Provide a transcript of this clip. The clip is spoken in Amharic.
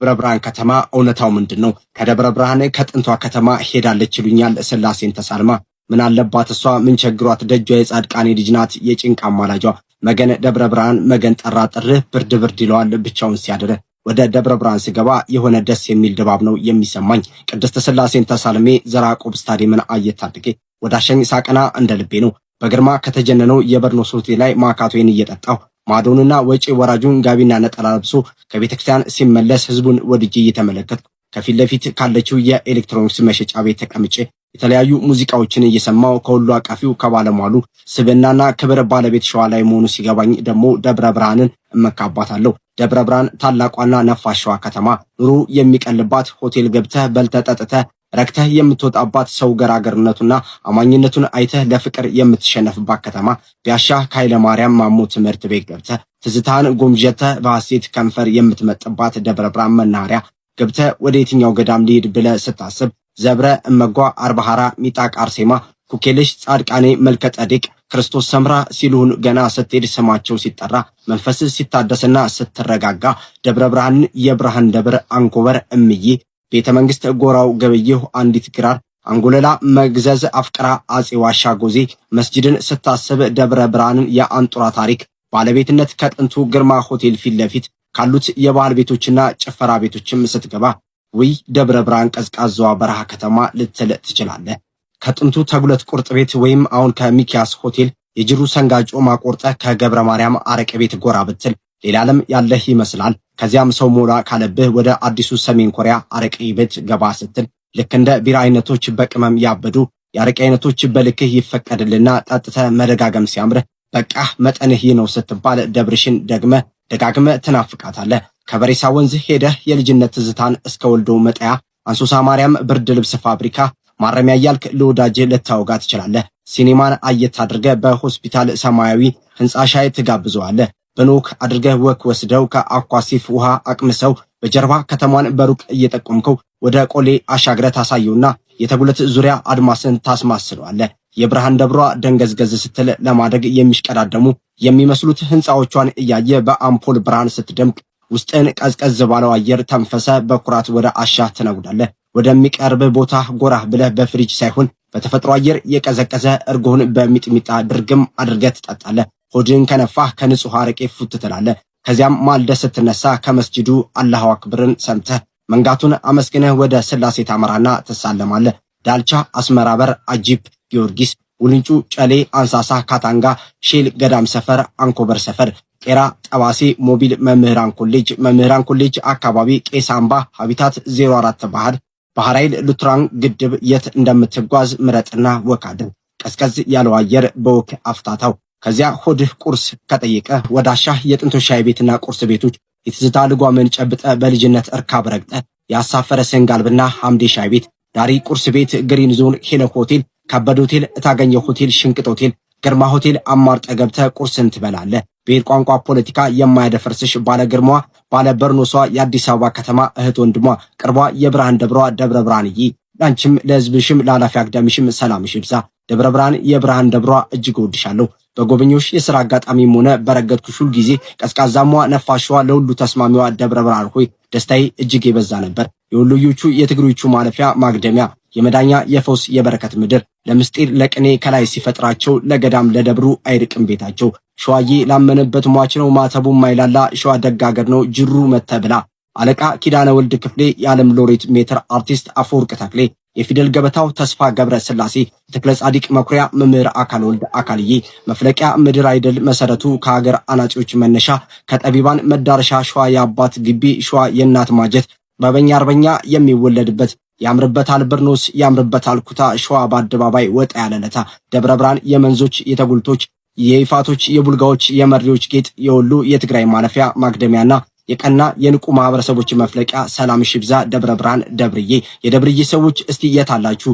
ደብረ ብርሃን ከተማ እውነታው ምንድነው? ከደብረ ብርሃን ከጥንቷ ከተማ ሄዳለች ይሉኛል ስላሴን ተሳልማ። ምን አለባት እሷ ምን ቸግሯት? ደጇ የጻድቃኔ ልጅ ናት የጭንቅ አማላጇ። መገን ደብረ ብርሃን መገን ጠራ ጥርህ ብርድ ብርድ ይለዋል ብቻውን ሲያድር። ወደ ደብረ ብርሃን ስገባ የሆነ ደስ የሚል ድባብ ነው የሚሰማኝ። ቅድስት ስላሴን ተሳልሜ ዘራቆብ ስታዲየምን አየት አድርጌ ወደ አሸኝ ሳቀና እንደ ልቤ ነው። በግርማ ከተጀነነው የበርኖስ ሆቴል ላይ ማካቶይን እየጠጣሁ ማዶንና ወጪ ወራጁን ጋቢና ነጠላ ለብሶ ከቤተክርስቲያን ሲመለስ ህዝቡን ወድጄ እየተመለከትኩ ከፊት ለፊት ካለችው የኤሌክትሮኒክስ መሸጫ ቤት ተቀምጬ የተለያዩ ሙዚቃዎችን እየሰማው ከሁሉ አቃፊው ከባለሟሉ ስብናና ክብር ባለቤት ሸዋ ላይ መሆኑ ሲገባኝ ደግሞ ደብረ ብርሃንን እመካባታለሁ። ደብረ ብርሃን ታላቋና ነፋሻዋ ከተማ ኑሮ የሚቀልባት ሆቴል ገብተህ በልተህ ጠጥተህ ረክተህ የምትወጣባት ሰው ገራገርነቱና አማኝነቱን አይተህ ለፍቅር የምትሸነፍባት ከተማ ቢያሻህ ከኃይለ ማርያም ማሞ ትምህርት ቤት ገብተህ ትዝታን ጎምጀተህ በሐሴት ከንፈር የምትመጥባት ደብረ ብርሃን መናኸሪያ ገብተህ ወደ የትኛው ገዳም ሊሄድ ብለህ ስታስብ ዘብረ እመጓ አርባሃራ ሚጣቅ አርሴማ ኩኬልሽ ጻድቃኔ መልከ ጸዴቅ ክርስቶስ ሰምራ ሲሉን ገና ስትሄድ ስማቸው ሲጠራ መንፈስ ሲታደስና ስትረጋጋ ደብረ ብርሃንን የብርሃን ደብረ አንኮበር እምዬ ቤተ መንግስት ጎራው ገበየሁ አንዲት ግራር አንጎለላ መግዘዝ አፍቅራ አጼ ዋሻ ጎዜ መስጂድን ስታስብ ደብረ ብርሃንን የአንጡራ ታሪክ ባለቤትነት ከጥንቱ ግርማ ሆቴል ፊት ለፊት ካሉት የባህል ቤቶችና ጭፈራ ቤቶችም ስትገባ ወይ ደብረ ብርሃን ቀዝቃዛዋ በረሃ ከተማ ልትል ትችላለህ። ከጥንቱ ተጉለት ቁርጥ ቤት ወይም አሁን ከሚኪያስ ሆቴል የጅሩ ሰንጋጮ ማቆርጠ ከገብረ ማርያም አረቀ ቤት ጎራ ብትል ሌላ ዓለም ያለህ ይመስላል። ከዚያም ሰው ሞላ ካለብህ ወደ አዲሱ ሰሜን ኮሪያ አረቀ ቤት ገባ ስትል ልክ እንደ ቢራ አይነቶች በቅመም ያበዱ የአረቀ አይነቶች በልክህ ይፈቀድልና ጠጥተህ መደጋገም ሲያምርህ በቃ መጠንህ ነው ስትባል ደብርሽን ደጋግመ ትናፍቃታለህ። ከበሬሳ ወንዝ ሄደህ የልጅነት ትዝታን እስከ ወልዶ መጣያ አንሶሳ ማርያም ብርድ ልብስ ፋብሪካ ማረሚያ ያልክ ለወዳጅ ልታወጋ ትችላለህ። ሲኒማን አየት አድርገህ በሆስፒታል ሰማያዊ ህንጻ ሻይ ትጋብዘዋለህ። በኖክ አድርገህ ወክ ወስደው ከአኳሲፍ ውሃ አቅምሰው በጀርባ ከተማን በሩቅ እየጠቆምከው ወደ ቆሌ አሻግረህ ታሳየውና የተጉለት ዙሪያ አድማስን ታስማስለዋለህ። የብርሃን ደብሯ ደንገዝገዝ ስትል ለማደግ የሚሽቀዳደሙ የሚመስሉት ህንጻዎቿን እያየ በአምፖል ብርሃን ስትደምቅ ውስጥን ቀዝቀዝ ባለው አየር ተንፈሰ በኩራት ወደ አሻ ትነጉዳለህ። ወደሚቀርብ ቦታ ጎራህ ብለህ በፍሪጅ ሳይሆን በተፈጥሮ አየር የቀዘቀዘ እርጎን በሚጥሚጣ ድርግም አድርገህ ትጠጣለህ። ሆድን ከነፋህ ከንጹህ አረቄ ፉት ትላለህ። ከዚያም ማልደህ ስትነሳ ከመስጂዱ አላሁ አክብርን ሰምተህ መንጋቱን አመስግነህ ወደ ስላሴ ታመራና ትሳለማለህ። ዳልቻ፣ አስመራ በር፣ አጂፕ፣ ጊዮርጊስ፣ ውልንጩ፣ ጨሌ፣ አንሳሳ፣ ካታንጋ፣ ሼል፣ ገዳም ሰፈር፣ አንኮበር ሰፈር፣ ቄራ፣ ጠባሴ፣ ሞቢል፣ መምህራን ኮሌጅ አካባቢ፣ ቄስ አምባ፣ ሀቢታት 04 ባህር ኃይል፣ ሉትራን ግድብ የት እንደምትጓዝ ምረጥና ወካድር ቀዝቀዝ ያለው አየር በወክ አፍታታው። ከዚያ ሆድህ ቁርስ ከጠየቀ ወዳሻህ የጥንቶ ሻይ ቤትና ቁርስ ቤቶች የትዝታ ልጓምን ጨብጠ በልጅነት እርካብ ረግጠ ያሳፈረ ሰንጋልብና ሐምዴ ሻይ ቤት፣ ዳሪ ቁርስ ቤት፣ ግሪን ዞን፣ ሄለክ ሆቴል፣ ከበድ ሆቴል፣ እታገኘ ሆቴል፣ ሽንቅጥ ሆቴል፣ ግርማ ሆቴል አማርጠ ገብተ ቁርስን ትበላለህ። ብሔር ቋንቋ ፖለቲካ የማያደፈርስሽ ባለ ግርማ ባለ በርኖሷ የአዲስ አበባ ከተማ እህት ወንድሟ ቅርቧ የብርሃን ደብሯ ደብረ ብርሃንዬ ላንቺም ለህዝብሽም ላላፊ አግዳሚሽም ሰላምሽ ይብዛ። ደብረ ብርሃን የብርሃን ደብሯ እጅግ ወድሻለሁ። በጎበኞሽ የሥራ አጋጣሚም ሆነ በረገጥኩሽ ሁሉ ጊዜ ቀዝቃዛሟ ነፋሽዋ ለሁሉ ተስማሚዋ ደብረ ብርሃን ሆይ ደስታዬ እጅግ የበዛ ነበር። የወሎዮቹ የትግሮቹ ማለፊያ ማግደሚያ የመዳኛ የፈውስ የበረከት ምድር ለምስጢር ለቅኔ ከላይ ሲፈጥራቸው ለገዳም ለደብሩ አይርቅም ቤታቸው። ሸዋዬ ላመነበት ሟች ነው ማተቡ ማይላላ ሸዋ ደጋገር ነው ጅሩ መተብላ አለቃ ኪዳነ ወልድ ክፍሌ የዓለም ሎሬት ሜትር አርቲስት አፈወርቅ ተክሌ የፊደል ገበታው ተስፋ ገብረ ስላሴ ተክለ ጻዲቅ መኩሪያ መምህር አካል ወልድ አካልዬ መፍለቂያ ምድር አይደል መሰረቱ ከሀገር አናጺዎች መነሻ ከጠቢባን መዳረሻ ሸዋ የአባት ግቢ ሸዋ የእናት ማጀት በበኛ አርበኛ የሚወለድበት ያምርበታል በርኖስ ያምርበታል ኩታ ሸዋ በአደባባይ ወጣ ያለለታ ደብረ ብርሃን የመንዞች የተጉልቶች የይፋቶች የቡልጋዎች የመሪዎች ጌጥ የወሎ የትግራይ ማለፊያ ማግደሚያና የቀና የንቁ ማህበረሰቦች መፍለቂያ ሰላም ሽብዛ ደብረ ብርሃን ደብርዬ የደብርዬ ሰዎች እስቲ የት አላችሁ?